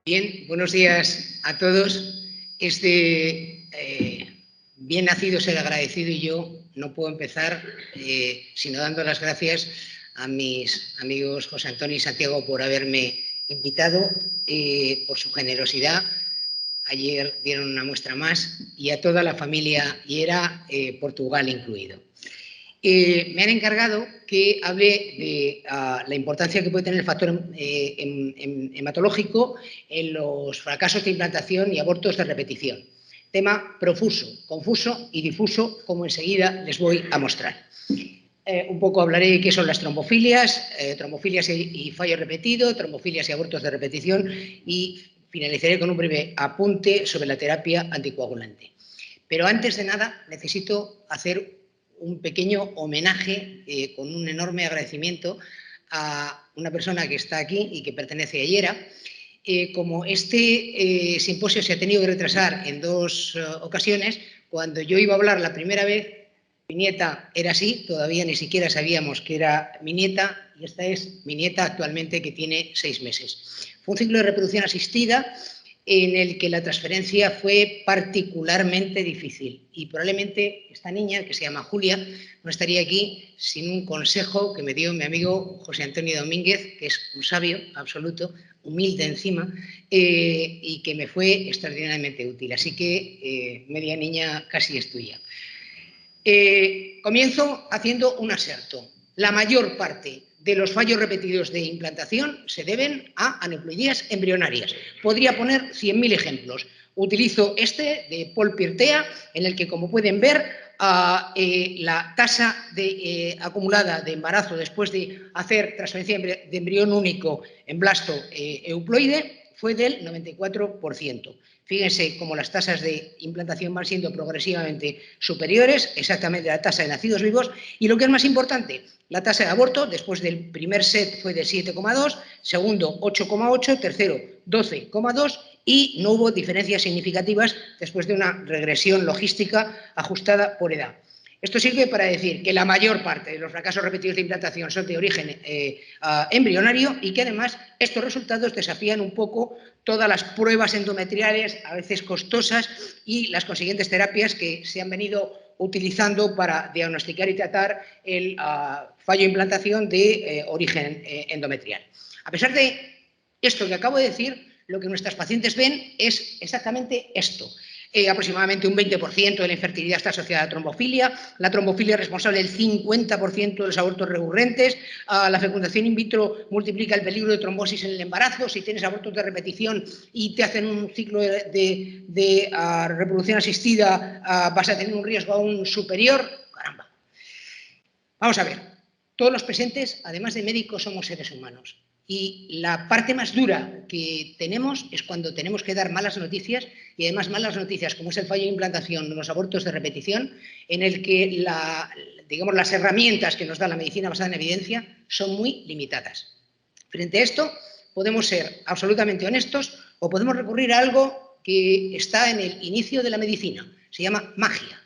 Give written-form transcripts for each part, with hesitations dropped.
Bien, buenos días a todos. Bien nacido ser agradecido, y yo no puedo empezar sino dando las gracias a mis amigos José Antonio y Santiago por haberme invitado, por su generosidad. Ayer dieron una muestra más, y a toda la familia Hiera, Portugal incluido. Me han encargado que hable de la importancia que puede tener el factor hematológico en los fracasos de implantación y abortos de repetición. Tema profuso, confuso y difuso, como enseguida les voy a mostrar. Un poco hablaré de qué son las trombofilias, trombofilias y fallo repetido, trombofilias y abortos de repetición, y finalizaré con un breve apunte sobre la terapia anticoagulante. Pero antes de nada necesito hacer un pequeño homenaje, con un enorme agradecimiento, a una persona que está aquí y que pertenece a Hiera. Como este simposio se ha tenido que retrasar en dos ocasiones, cuando yo iba a hablar la primera vez, mi nieta era así, todavía ni siquiera sabíamos que era mi nieta, y esta es mi nieta actualmente, que tiene 6 meses. Fue un ciclo de reproducción asistida en el que la transferencia fue particularmente difícil, y probablemente esta niña, que se llama Julia, no estaría aquí sin un consejo que me dio mi amigo José Antonio Domínguez, que es un sabio absoluto, humilde encima, y que me fue extraordinariamente útil. Así que, media niña, casi es tuya. Comienzo haciendo un aserto. La mayor parte de los fallos repetidos de implantación se deben a aneuploidías embrionarias. Podría poner 100.000 ejemplos. Utilizo este de Paul Pirtea, en el que, como pueden ver, la tasa acumulada de embarazo después de hacer transferencia de embrión único en blasto euploide fue del 94%. Fíjense cómo las tasas de implantación van siendo progresivamente superiores, exactamente a la tasa de nacidos vivos, y lo que es más importante, la tasa de aborto después del primer set fue de 7,2, segundo 8,8, tercero 12,2, y no hubo diferencias significativas después de una regresión logística ajustada por edad. Esto sirve para decir que la mayor parte de los fracasos repetidos de implantación son de origen embrionario, y que además estos resultados desafían un poco todas las pruebas endometriales, a veces costosas, y las consiguientes terapias que se han venido utilizando para diagnosticar y tratar el fallo de implantación de origen endometrial. A pesar de esto que acabo de decir, lo que nuestras pacientes ven es exactamente esto. Aproximadamente un 20% de la infertilidad está asociada a trombofilia. La trombofilia es responsable del 50% de los abortos recurrentes. La fecundación in vitro multiplica el peligro de trombosis en el embarazo. Si tienes abortos de repetición y te hacen un ciclo de reproducción asistida, vas a tener un riesgo aún superior. Caramba. Vamos a ver. Todos los presentes, además de médicos, somos seres humanos. Y la parte más dura que tenemos es cuando tenemos que dar malas noticias, y además malas noticias como es el fallo de implantación, los abortos de repetición, en el que las herramientas que nos da la medicina basada en evidencia son muy limitadas. Frente a esto, podemos ser absolutamente honestos o podemos recurrir a algo que está en el inicio de la medicina. Se llama magia.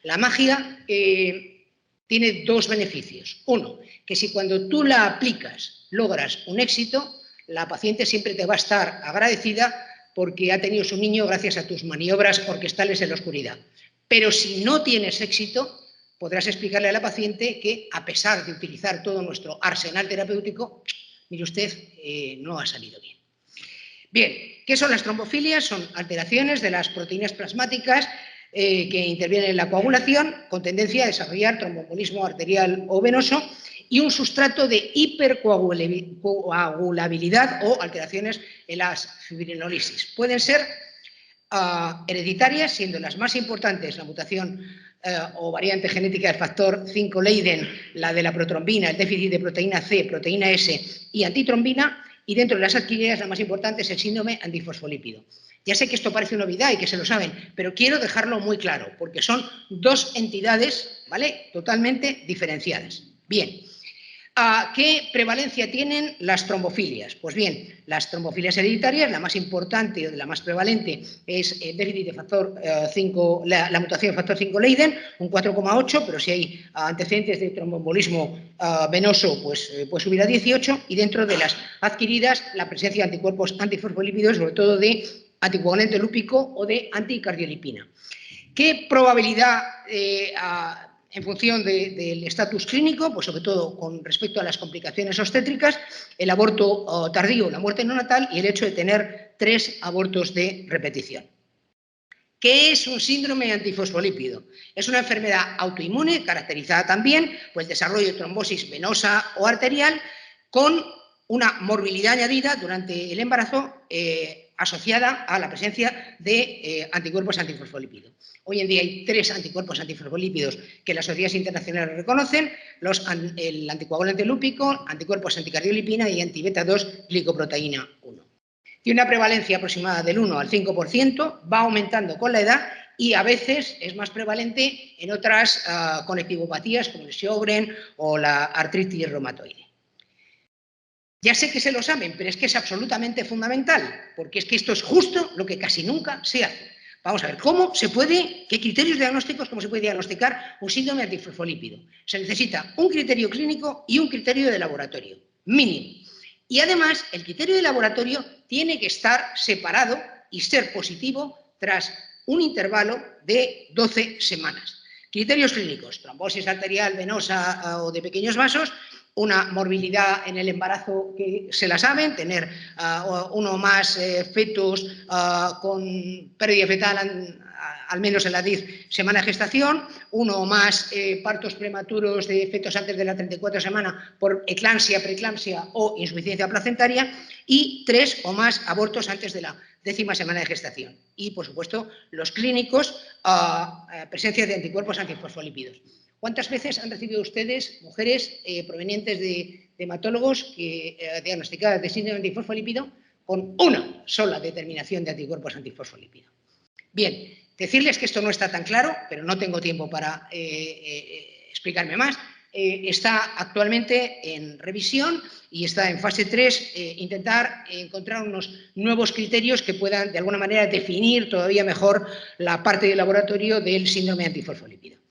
La magia tiene dos beneficios. Uno, que si cuando tú la aplicas logras un éxito, la paciente siempre te va a estar agradecida porque ha tenido su niño gracias a tus maniobras orquestales en la oscuridad. Pero si no tienes éxito, podrás explicarle a la paciente que, a pesar de utilizar todo nuestro arsenal terapéutico, mire usted, no ha salido bien. Bien, ¿qué son las trombofilias? Son alteraciones de las proteínas plasmáticas que intervienen en la coagulación, con tendencia a desarrollar tromboembolismo arterial o venoso, y un sustrato de hipercoagulabilidad o alteraciones en las fibrinolisis. Pueden ser hereditarias, siendo las más importantes la mutación o variante genética del factor 5 Leiden, la de la protrombina, el déficit de proteína C, proteína S y antitrombina, y dentro de las adquiridas la más importante es el síndrome antifosfolípido. Ya sé que esto parece una obviedad y que se lo saben, pero quiero dejarlo muy claro, porque son dos entidades, ¿vale?, totalmente diferenciadas. Bien, ¿Qué prevalencia tienen las trombofilias? Pues bien, las trombofilias hereditarias, la más importante o la más prevalente es el déficit de factor 5, la mutación de factor 5 Leiden, un 4,8, pero si hay antecedentes de tromboembolismo venoso, pues puede subir a 18, y dentro de las adquiridas, la presencia de anticuerpos antifosfolípidos, sobre todo de anticoagulante lúpico o de anticardiolipina. ¿Qué probabilidad en función del estatus clínico? Pues sobre todo con respecto a las complicaciones obstétricas, el aborto tardío, la muerte neonatal y el hecho de tener 3 abortos de repetición. ¿Qué es un síndrome antifosfolípido? Es una enfermedad autoinmune caracterizada también por el desarrollo de trombosis venosa o arterial con una morbilidad añadida durante el embarazo asociada a la presencia de anticuerpos antifosfolípidos. Hoy en día hay 3 anticuerpos antifosfolípidos que las sociedades internacionales reconocen, el anticoagulante lúpico, anticuerpos anticardiolipina y antibeta-2 glicoproteína 1. Tiene una prevalencia aproximada del 1 al 5%, va aumentando con la edad y a veces es más prevalente en otras conectivopatías como el Sjögren o la artritis reumatoide. Ya sé que se lo saben, pero es que es absolutamente fundamental, porque es que esto es justo lo que casi nunca se hace. Vamos a ver, ¿qué criterios diagnósticos, cómo se puede diagnosticar un síndrome antifosfolípido? Se necesita un criterio clínico y un criterio de laboratorio, mínimo. Y además, el criterio de laboratorio tiene que estar separado y ser positivo tras un intervalo de 12 semanas. Criterios clínicos, trombosis arterial, venosa o de pequeños vasos, una morbilidad en el embarazo que se la saben, tener uno o más fetos con pérdida fetal al menos en las 10 semanas de gestación, uno o más partos prematuros de fetos antes de la 34 semana por eclampsia, preeclampsia o insuficiencia placentaria y 3 o más abortos antes de la 10ª semana de gestación. Y, por supuesto, los clínicos, presencia de anticuerpos antifosfolípidos. ¿Cuántas veces han recibido ustedes mujeres provenientes de hematólogos diagnosticadas de síndrome antifosfolípido con una sola determinación de anticuerpos antifosfolípido? Bien, decirles que esto no está tan claro, pero no tengo tiempo para explicarme más. Está actualmente en revisión y está en fase 3 intentar encontrar unos nuevos criterios que puedan de alguna manera definir todavía mejor la parte del laboratorio del síndrome antifosfolípido.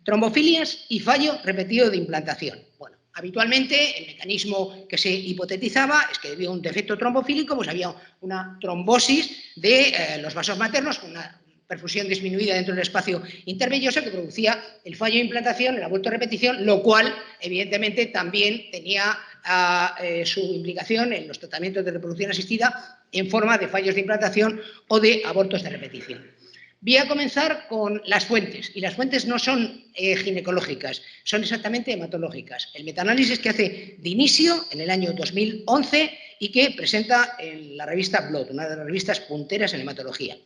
Trombofilias y fallo repetido de implantación. Bueno, habitualmente el mecanismo que se hipotetizaba es que debido a un defecto trombofílico pues había una trombosis de los vasos maternos con una perfusión disminuida dentro del espacio intervelloso que producía el fallo de implantación, el aborto de repetición, lo cual evidentemente también tenía su implicación en los tratamientos de reproducción asistida en forma de fallos de implantación o de abortos de repetición. Voy a comenzar con las fuentes, y las fuentes no son ginecológicas, son exactamente hematológicas. El metaanálisis que hace Dinicio en el año 2011 y que presenta en la revista Blood, una de las revistas punteras en hematología.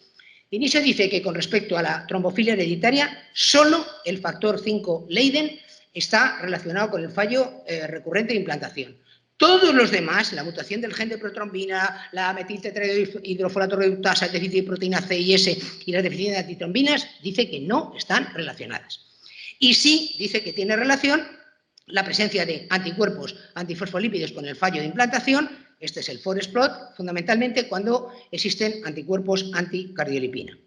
Dinicio dice que con respecto a la trombofilia hereditaria, solo el factor 5 Leiden está relacionado con el fallo recurrente de implantación. Todos los demás, la mutación del gen de protrombina, la metiltetrahidrofolato reductasa, el déficit de proteína C y S y las deficiencias de antitrombinas, dice que no están relacionadas. Y sí dice que tiene relación la presencia de anticuerpos antifosfolípidos con el fallo de implantación, este es el forest plot, fundamentalmente cuando existen anticuerpos anticardiolipina.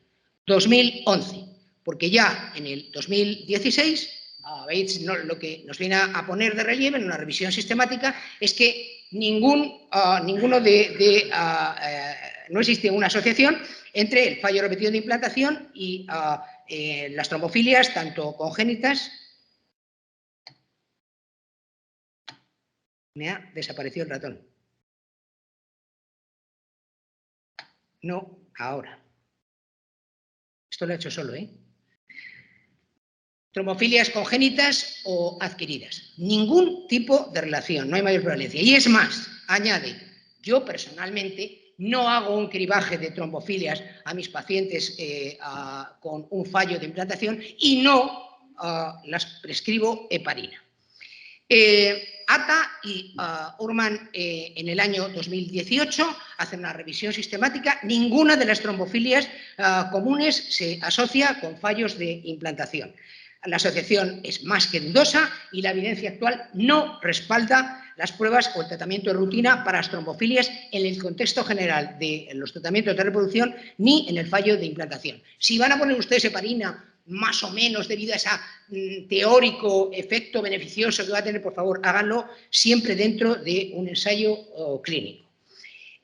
2011, porque ya en el 2016... ¿veis? Lo que nos viene a poner de relieve en una revisión sistemática es que no existe una asociación entre el fallo repetido de implantación y las trombofilias, tanto congénitas. Me ha desaparecido el ratón. No, ahora. Esto lo he hecho solo, ¿eh? Trombofilias congénitas o adquiridas. Ningún tipo de relación, no hay mayor prevalencia. Y es más, añade, yo personalmente no hago un cribaje de trombofilias a mis pacientes con un fallo de implantación y no las prescribo heparina. Ata y Urman en el año 2018 hacen una revisión sistemática. Ninguna de las trombofilias comunes se asocia con fallos de implantación. La asociación es más que dudosa y la evidencia actual no respalda las pruebas o el tratamiento de rutina para las trombofilias en el contexto general de los tratamientos de reproducción ni en el fallo de implantación. Si van a poner ustedes heparina más o menos debido a ese teórico efecto beneficioso que va a tener, por favor, háganlo siempre dentro de un ensayo clínico.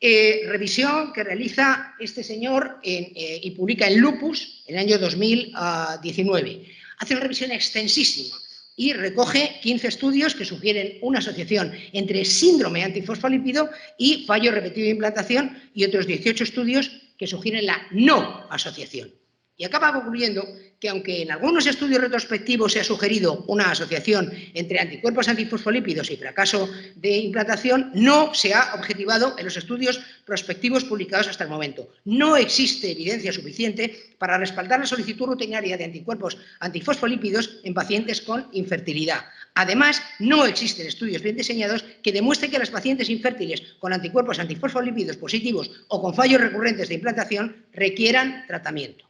Revisión que realiza este señor y publica en Lupus en el año 2019. Hace una revisión extensísima y recoge 15 estudios que sugieren una asociación entre síndrome antifosfolípido y fallo repetido de implantación y otros 18 estudios que sugieren la no asociación. Y acaba concluyendo que aunque en algunos estudios retrospectivos se ha sugerido una asociación entre anticuerpos antifosfolípidos y fracaso de implantación, no se ha objetivado en los estudios prospectivos publicados hasta el momento. No existe evidencia suficiente para respaldar la solicitud rutinaria de anticuerpos antifosfolípidos en pacientes con infertilidad. Además, no existen estudios bien diseñados que demuestren que las pacientes infértiles con anticuerpos antifosfolípidos positivos o con fallos recurrentes de implantación requieran tratamiento.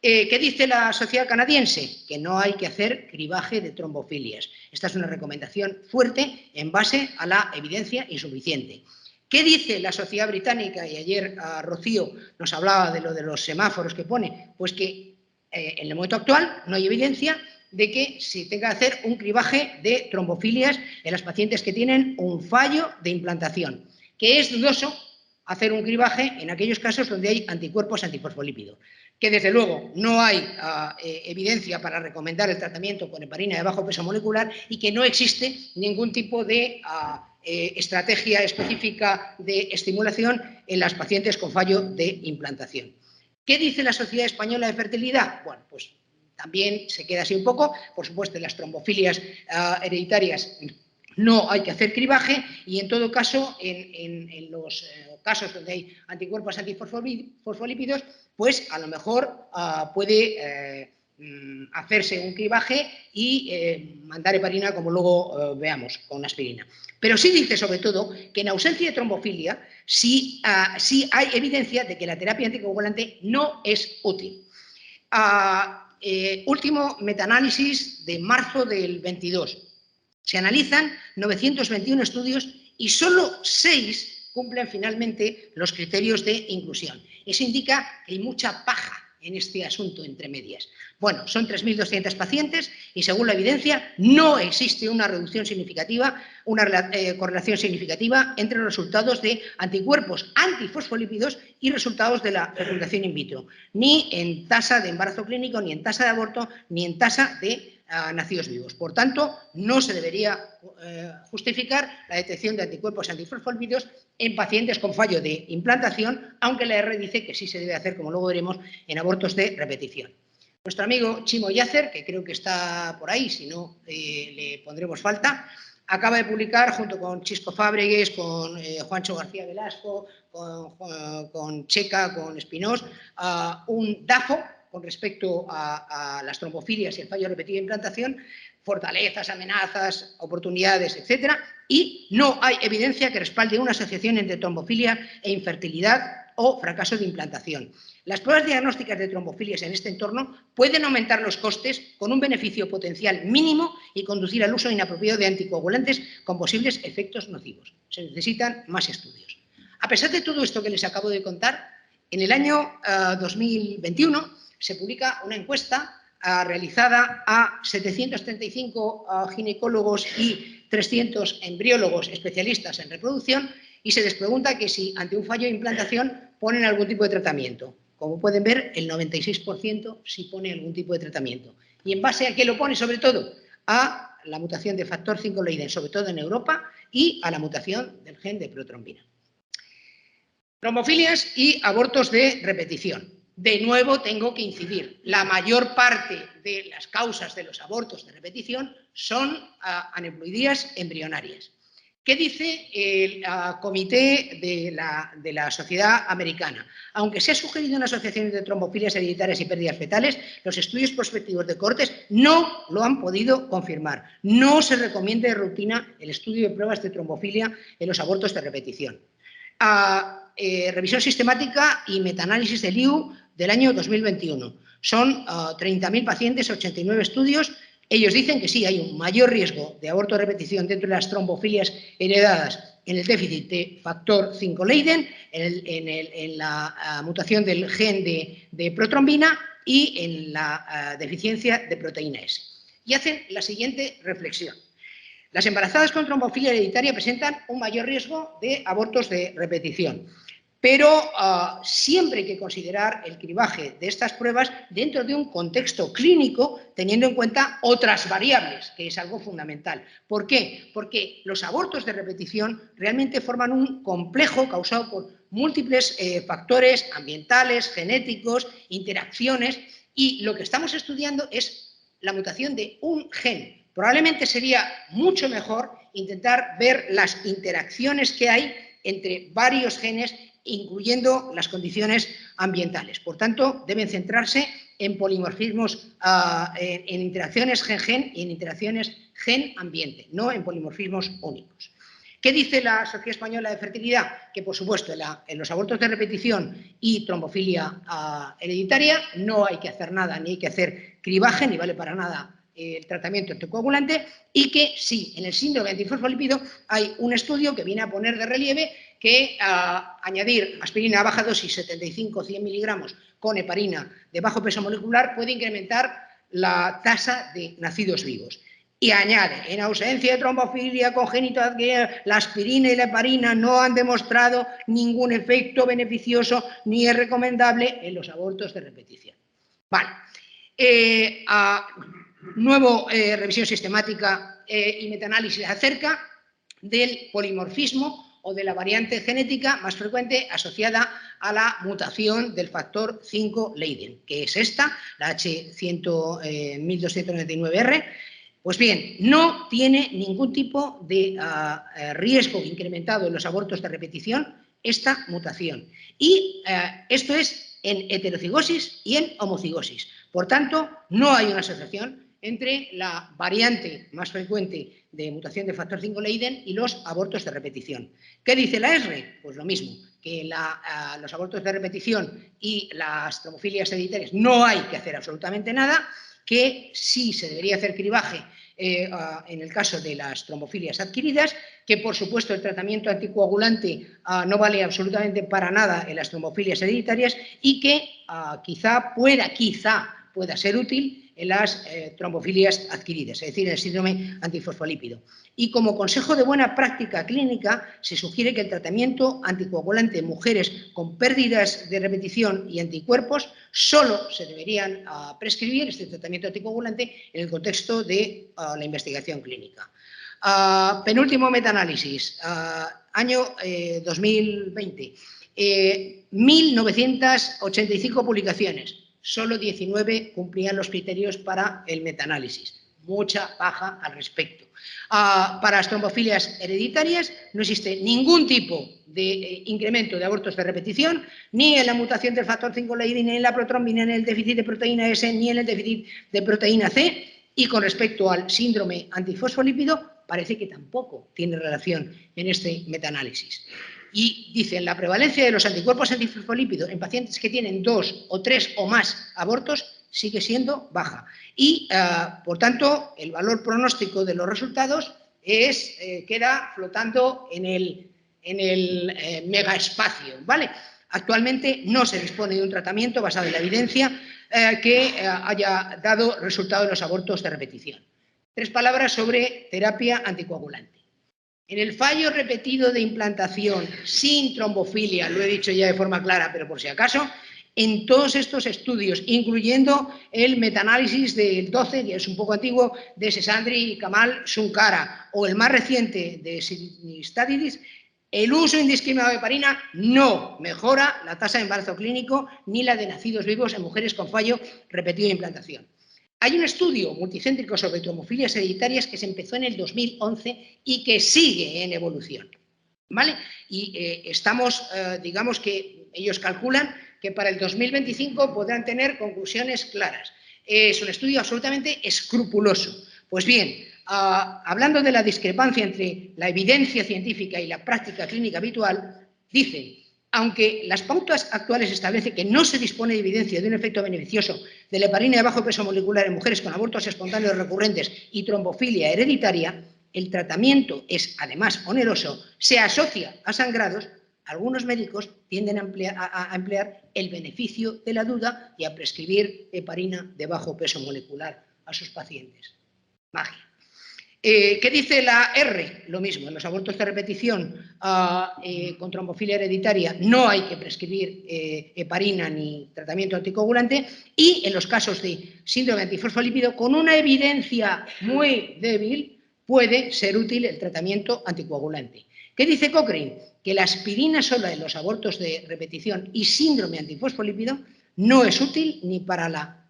¿Qué dice la sociedad canadiense? Que no hay que hacer cribaje de trombofilias. Esta es una recomendación fuerte en base a la evidencia insuficiente. ¿Qué dice la sociedad británica? Y ayer Rocío nos hablaba de lo de los semáforos que pone. Pues que en el momento actual no hay evidencia de que se tenga que hacer un cribaje de trombofilias en las pacientes que tienen un fallo de implantación, que es dudoso hacer un cribaje en aquellos casos donde hay anticuerpos antifosfolípidos. Que desde luego no hay evidencia para recomendar el tratamiento con heparina de bajo peso molecular y que no existe ningún tipo de estrategia específica de estimulación en las pacientes con fallo de implantación. ¿Qué dice la Sociedad Española de Fertilidad? Bueno, pues también se queda así un poco. Por supuesto, en las trombofilias hereditarias no hay que hacer cribaje y, en todo caso, en los casos donde hay anticuerpos antifosfolípidos, pues a lo mejor puede hacerse un cribaje y mandar heparina, como luego veamos, con aspirina. Pero sí dice, sobre todo, que en ausencia de trombofilia sí hay evidencia de que la terapia anticoagulante no es útil. Último metaanálisis de marzo del 22. Se analizan 921 estudios y solo 6 cumplen finalmente los criterios de inclusión. Eso indica que hay mucha paja en este asunto entre medias. Bueno, son 3.200 pacientes y, según la evidencia, no existe una reducción significativa, una correlación significativa entre los resultados de anticuerpos antifosfolípidos y resultados de la fecundación in vitro, ni en tasa de embarazo clínico, ni en tasa de aborto, ni en tasa de nacidos vivos. Por tanto, no se debería justificar la detección de anticuerpos antifosfolípidos en pacientes con fallo de implantación, aunque la R dice que sí se debe hacer, como luego veremos, en abortos de repetición. Nuestro amigo Chimo Yacer, que creo que está por ahí, si no le pondremos falta, acaba de publicar, junto con Chisco Fábregues, con Juancho García Velasco, con Checa, con Espinós, un DAFO con respecto a las trombofilias y el fallo repetido de implantación, fortalezas, amenazas, oportunidades, etcétera, y no hay evidencia que respalde una asociación entre trombofilia e infertilidad o fracaso de implantación. Las pruebas diagnósticas de trombofilias en este entorno pueden aumentar los costes con un beneficio potencial mínimo y conducir al uso inapropiado de anticoagulantes con posibles efectos nocivos. Se necesitan más estudios. A pesar de todo esto que les acabo de contar, en el año 2021 se publica una encuesta realizada a 735 ginecólogos y 300 embriólogos especialistas en reproducción y se les pregunta que si ante un fallo de implantación ponen algún tipo de tratamiento. Como pueden ver, el 96% sí pone algún tipo de tratamiento. ¿Y en base a qué lo pone? Sobre todo a la mutación de factor 5 Leiden, sobre todo en Europa, y a la mutación del gen de protrombina. Trombofilias y abortos de repetición. De nuevo tengo que incidir, la mayor parte de las causas de los abortos de repetición son aneuploidías embrionarias. ¿Qué dice el comité de la sociedad americana? Aunque se ha sugerido una asociación de trombofilias hereditarias y pérdidas fetales, los estudios prospectivos de cohortes no lo han podido confirmar. No se recomienda de rutina el estudio de pruebas de trombofilia en los abortos de repetición. Revisión sistemática y metaanálisis del IU del año 2021. Son 30.000 pacientes, 89 estudios. Ellos dicen que sí, hay un mayor riesgo de aborto de repetición dentro de las trombofilias heredadas en el déficit de factor 5 Leiden, en la mutación del gen de protrombina y en la deficiencia de proteína S. Y hacen la siguiente reflexión. Las embarazadas con trombofilia hereditaria presentan un mayor riesgo de abortos de repetición, pero siempre hay que considerar el cribaje de estas pruebas dentro de un contexto clínico, teniendo en cuenta otras variables, que es algo fundamental. ¿Por qué? Porque los abortos de repetición realmente forman un complejo causado por múltiples factores ambientales, genéticos, interacciones, y lo que estamos estudiando es la mutación de un gen. Probablemente sería mucho mejor intentar ver las interacciones que hay entre varios genes, incluyendo las condiciones ambientales. Por tanto, deben centrarse en polimorfismos, en interacciones gen-gen y en interacciones gen-ambiente, no en polimorfismos únicos. ¿Qué dice la Sociedad Española de Fertilidad? Que, por supuesto, en los abortos de repetición y trombofilia hereditaria no hay que hacer nada, ni hay que hacer cribaje, ni vale para nada el tratamiento anticoagulante, y que sí, en el síndrome antifosfolípido hay un estudio que viene a poner de relieve que añadir aspirina a baja dosis, 75-100 miligramos, con heparina de bajo peso molecular puede incrementar la tasa de nacidos vivos. Y añade, en ausencia de trombofilia congénita adquirida, la aspirina y la heparina no han demostrado ningún efecto beneficioso ni es recomendable en los abortos de repetición. Vale. Nuevo revisión sistemática y metaanálisis acerca del polimorfismo o de la variante genética más frecuente asociada a la mutación del factor 5 Leiden, que es esta, la H1299R. Pues bien, no tiene ningún tipo de riesgo incrementado en los abortos de repetición esta mutación. Y esto es en heterocigosis y en homocigosis. Por tanto, no hay una asociación entre la variante más frecuente de mutación de factor 5 Leiden y los abortos de repetición. ¿Qué dice la ESRE? Pues lo mismo, que los abortos de repetición y las tromofilias hereditarias no hay que hacer absolutamente nada, que sí se debería hacer cribaje en el caso de las trombofilias adquiridas, que por supuesto el tratamiento anticoagulante no vale absolutamente para nada en las trombofilias hereditarias y que quizá pueda ser útil en las trombofilias adquiridas, es decir, en el síndrome antifosfolípido. Y como consejo de buena práctica clínica, se sugiere que el tratamiento anticoagulante en mujeres con pérdidas de repetición y anticuerpos solo se deberían prescribir este tratamiento anticoagulante en el contexto de la investigación clínica. Penúltimo metaanálisis, año 2020. 1.985 publicaciones. Solo 19 cumplían los criterios para el metaanálisis. Mucha paja al respecto. Para las trombofilias hereditarias no existe ningún tipo de incremento de abortos de repetición, ni en la mutación del factor 5 Leiden, ni en la protrombina, ni en el déficit de proteína S, ni en el déficit de proteína C. Y con respecto al síndrome antifosfolípido, parece que tampoco tiene relación en este metaanálisis. Y dicen, la prevalencia de los anticuerpos antifosfolípidos en pacientes que tienen 2 o 3 o más abortos sigue siendo baja. Y, por tanto, el valor pronóstico de los resultados queda flotando en el megaespacio, ¿vale? Actualmente no se dispone de un tratamiento basado en la evidencia que haya dado resultado en los abortos de repetición. 3 palabras sobre terapia anticoagulante. En el fallo repetido de implantación sin trombofilia, lo he dicho ya de forma clara, pero por si acaso, en todos estos estudios, incluyendo el metaanálisis del 12, que es un poco antiguo, de Sesandri y Kamal Sunkara, o el más reciente de Sinistadidis, el uso indiscriminado de heparina no mejora la tasa de embarazo clínico ni la de nacidos vivos en mujeres con fallo repetido de implantación. Hay un estudio multicéntrico sobre tromofilias hereditarias que se empezó en el 2011 y que sigue en evolución, ¿vale? Y digamos que ellos calculan que para el 2025 podrán tener conclusiones claras. Es un estudio absolutamente escrupuloso. Pues bien, hablando de la discrepancia entre la evidencia científica y la práctica clínica habitual, dice aunque las pautas actuales establecen que no se dispone de evidencia de un efecto beneficioso de la heparina de bajo peso molecular en mujeres con abortos espontáneos recurrentes y trombofilia hereditaria, el tratamiento es además oneroso, se asocia a sangrados. Algunos médicos tienden a emplear el beneficio de la duda y a prescribir heparina de bajo peso molecular a sus pacientes. Magia. ¿Qué dice la R? Lo mismo, en los abortos de repetición con trombofilia hereditaria no hay que prescribir heparina ni tratamiento anticoagulante, y en los casos de síndrome antifosfolípido, con una evidencia muy débil, puede ser útil el tratamiento anticoagulante. ¿Qué dice Cochrane? Que la aspirina sola en los abortos de repetición y síndrome antifosfolípido no es útil ni para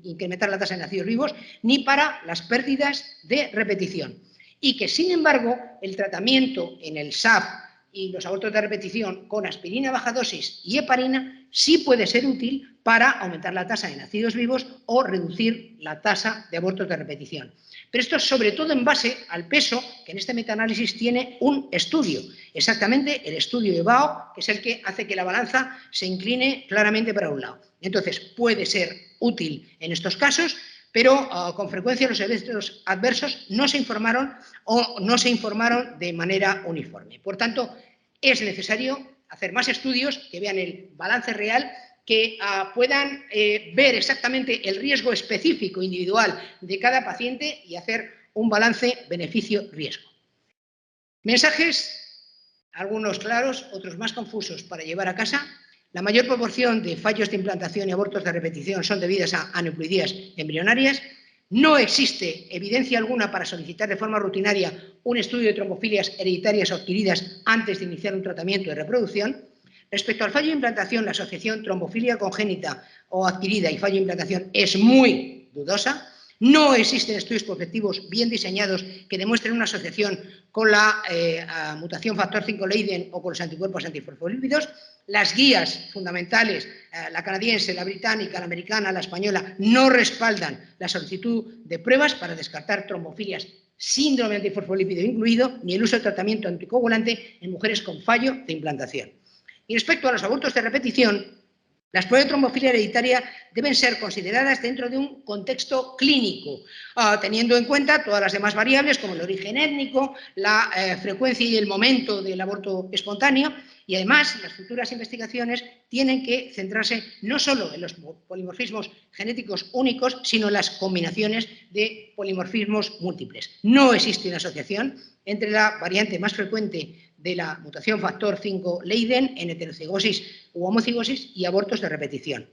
incrementar la tasa de nacidos vivos ni para las pérdidas de repetición. Y que, sin embargo, el tratamiento en el SAF y los abortos de repetición con aspirina baja dosis y heparina sí puede ser útil para aumentar la tasa de nacidos vivos o reducir la tasa de abortos de repetición. Pero esto es sobre todo en base al peso que en este metaanálisis tiene un estudio, exactamente el estudio de Bao, que es el que hace que la balanza se incline claramente para un lado. Entonces, puede ser útil en estos casos, pero con frecuencia los eventos adversos no se informaron o no se informaron de manera uniforme. Por tanto, es necesario hacer más estudios que vean el balance real, que puedan ver exactamente el riesgo específico individual de cada paciente y hacer un balance beneficio-riesgo. Mensajes, algunos claros, otros más confusos para llevar a casa. La mayor proporción de fallos de implantación y abortos de repetición son debidas a aneuploidías embrionarias. No existe evidencia alguna para solicitar de forma rutinaria un estudio de trombofilias hereditarias o adquiridas antes de iniciar un tratamiento de reproducción. Respecto al fallo de implantación, la asociación trombofilia congénita o adquirida y fallo de implantación es muy dudosa. No existen estudios prospectivos bien diseñados que demuestren una asociación con la mutación factor 5 Leiden o con los anticuerpos antifosfolípidos. Las guías fundamentales, la canadiense, la británica, la americana, la española, no respaldan la solicitud de pruebas para descartar trombofilias, síndrome antifosfolípido incluido, ni el uso de tratamiento anticoagulante en mujeres con fallo de implantación. Y respecto a los abortos de repetición, las pruebas de trombofilia hereditaria deben ser consideradas dentro de un contexto clínico, teniendo en cuenta todas las demás variables como el origen étnico, la frecuencia y el momento del aborto espontáneo, y además las futuras investigaciones tienen que centrarse no solo en los polimorfismos genéticos únicos, sino en las combinaciones de polimorfismos múltiples. No existe una asociación entre la variante más frecuente de la mutación factor 5 Leiden en heterocigosis u homocigosis y abortos de repetición.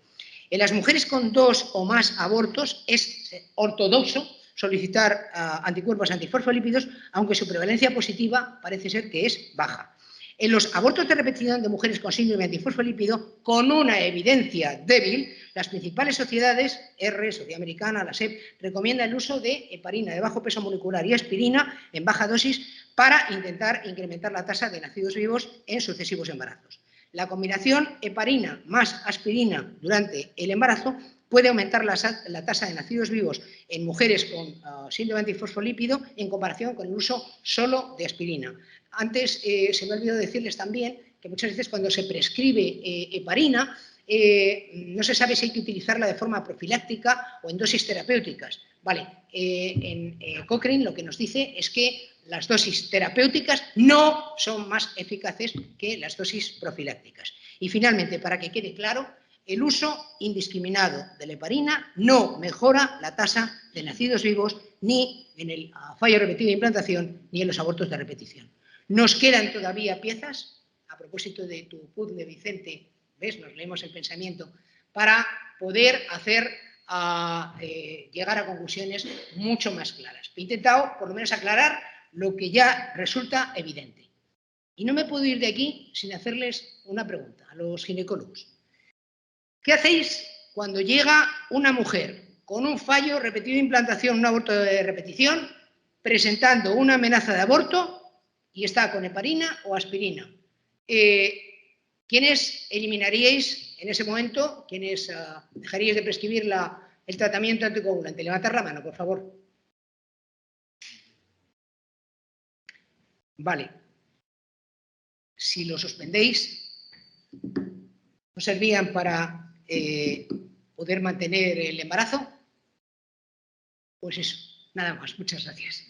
En las mujeres con 2 o más abortos es ortodoxo solicitar anticuerpos antifosfolípidos, aunque su prevalencia positiva parece ser que es baja. En los abortos de repetición de mujeres con síndrome antifosfolípido, con una evidencia débil, las principales sociedades, R, Sociedad Americana, la SEP, recomiendan el uso de heparina de bajo peso molecular y aspirina en baja dosis para intentar incrementar la tasa de nacidos vivos en sucesivos embarazos. La combinación heparina más aspirina durante el embarazo puede aumentar la tasa de nacidos vivos en mujeres con síndrome antifosfolípido en comparación con el uso solo de aspirina. Antes se me ha olvidado decirles también que muchas veces cuando se prescribe heparina no se sabe si hay que utilizarla de forma profiláctica o en dosis terapéuticas. Vale, en Cochrane lo que nos dice es que las dosis terapéuticas no son más eficaces que las dosis profilácticas. Y finalmente, para que quede claro, el uso indiscriminado de la heparina no mejora la tasa de nacidos vivos ni en el fallo repetido de implantación ni en los abortos de repetición. Nos quedan todavía piezas, a propósito de tu puzzle, Vicente, ¿ves? Nos leemos el pensamiento, para poder hacer llegar a conclusiones mucho más claras. He intentado, por lo menos, aclarar lo que ya resulta evidente. Y no me puedo ir de aquí sin hacerles una pregunta a los ginecólogos. ¿Qué hacéis cuando llega una mujer con un fallo repetido de implantación, un aborto de repetición, presentando una amenaza de aborto y está con heparina o aspirina? ¿Quiénes eliminaríais en ese momento? ¿Quiénes dejaríais de prescribir el tratamiento anticoagulante? Levantad la mano, por favor. Vale. Si lo suspendéis, no servían para poder mantener el embarazo. Pues eso, nada más. Muchas gracias.